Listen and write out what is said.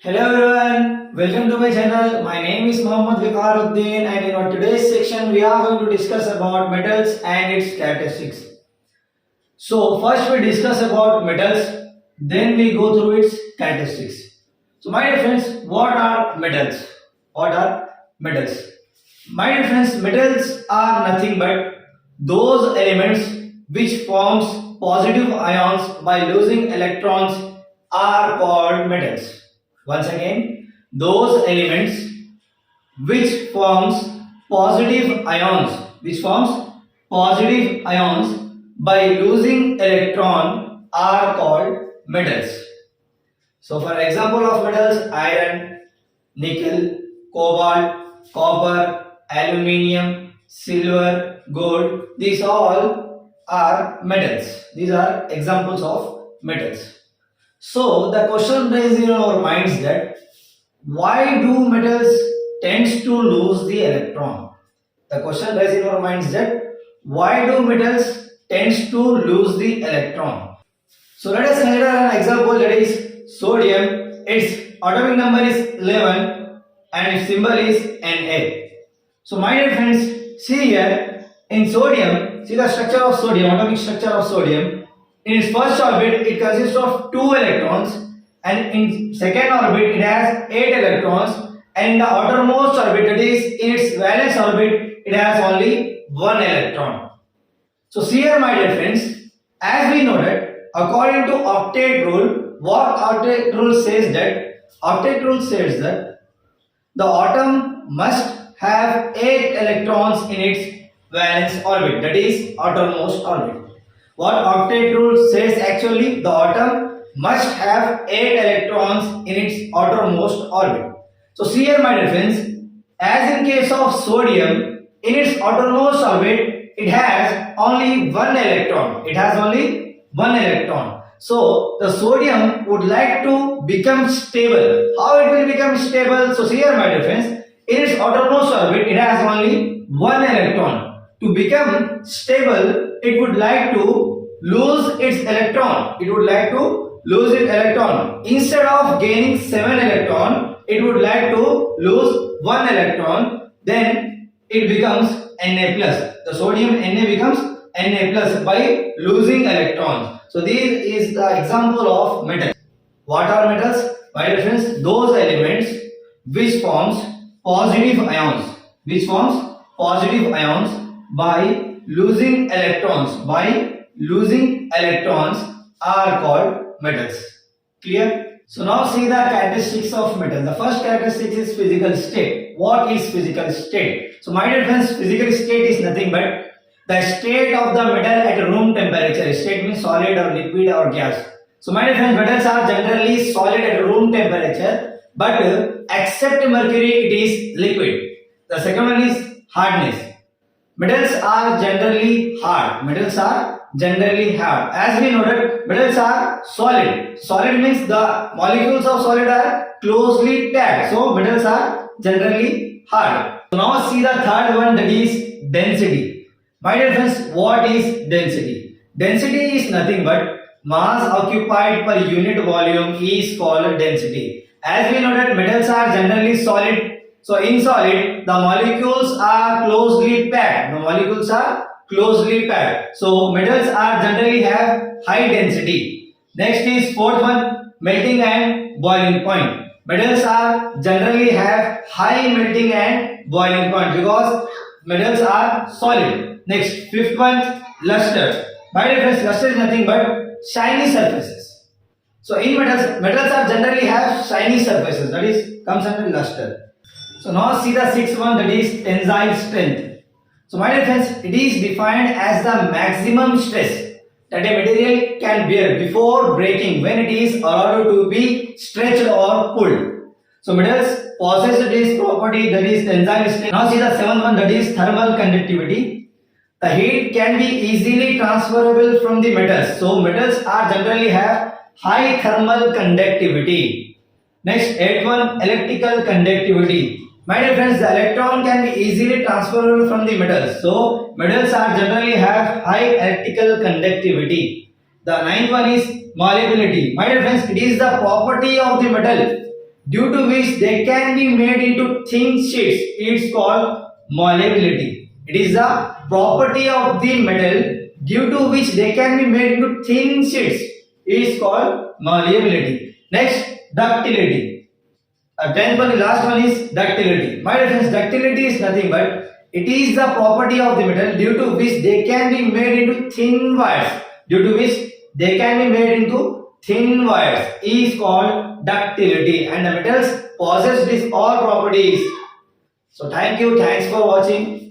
Hello everyone, welcome to my channel. My name is Mohammad Viqaruddin and in our today's section we are going to discuss about metals and its characteristics. So first we discuss about metals, then we go through its characteristics. So my dear friends, what are metals? What are metals? My dear friends, metals are nothing but those elements which forms positive ions by losing electrons are called metals. Once again, those elements which forms positive ions by losing electron are called metals. So for example of metals, iron, nickel, cobalt, copper, aluminium, silver, gold, these all are metals. These are examples of metals. So the question raised in our minds that why do metals tends to lose the electron? The question raised in our minds that why do metals tends to lose the electron? So let us consider an example, that is sodium. Its atomic number is 11 and its symbol is Na. So my dear friends, see here in sodium, see the structure of sodium, atomic structure of sodium. In its first orbit, it consists of 2 electrons, and in second orbit, it has 8 electrons, and in the outermost orbit, that is in its valence orbit, it has only 1 electron. So see here, my dear friends, as we know that according to octet rule, what octet rule says that? Octet rule says that the atom must have 8 electrons in its valence orbit, that is outermost orbit. What octet rule says actually, the atom must have 8 electrons in its outermost orbit. So see here, my dear friends, as in case of sodium, in its outermost orbit, it has only 1 electron. It has only 1 electron. So the sodium would like to become stable. How it will become stable? So see here, my dear friends, in its outermost orbit, it has only 1 electron. To become stable, it would like to lose its electron. It would like to lose its electron. Instead of gaining 7 electron, it would like to lose 1 electron. Then it becomes Na plus. The sodium Na becomes Na plus by losing electrons. So this is the example of metals. What are metals? My dear friends, those elements which forms positive ions. Which forms positive ions by losing electrons are called metals. Clear? So now see the characteristics of metal. The first characteristic is physical state. What is physical state? So my dear friends, physical state is nothing but the state of the metal at room temperature. State means solid or liquid or gas. So my dear friends, metals are generally solid at room temperature, but except mercury it is liquid. The second one is hardness. Metals are generally hard. As we know that metals are solid. Solid means the molecules of solid are closely packed. So metals are generally hard. So now see the third one, that is density. My dear friends, what is density? Density is nothing but mass occupied per unit volume is called density. As we know that metals are generally solid. So in solid, the molecules are closely packed. So metals are generally have high density. Next is fourth one, melting and boiling point. Metals are generally have high melting and boiling point because metals are solid. Next, fifth one, luster. My dear friends, luster is nothing but shiny surfaces. So in metals are generally have shiny surfaces. That is comes under luster. So now see the sixth one, that is tensile strength. So my dear friends, it is defined as the maximum stress that a material can bear before breaking when it is allowed to be stretched or pulled. So metals possess this property, that is tensile strength. Now see the seventh one, that is thermal conductivity. The heat can be easily transferable from the metals. So metals are generally have high thermal conductivity. Next, eighth one, electrical conductivity. My dear friends, the electron can be easily transferable from the metals. So metals are generally have high electrical conductivity. The ninth one is malleability. My dear friends, it is the property of the metal due to which they can be made into thin sheets is called malleability. It is the property of the metal due to which they can be made into thin sheets is called malleability. Next, ductility. 10th one, the last one is ductility. My dear friends, ductility is nothing but it is the property of the metal due to which they can be made into thin wires. Due to which they can be made into thin wires is called ductility, and the metals possess these all properties. So thank you. Thanks for watching.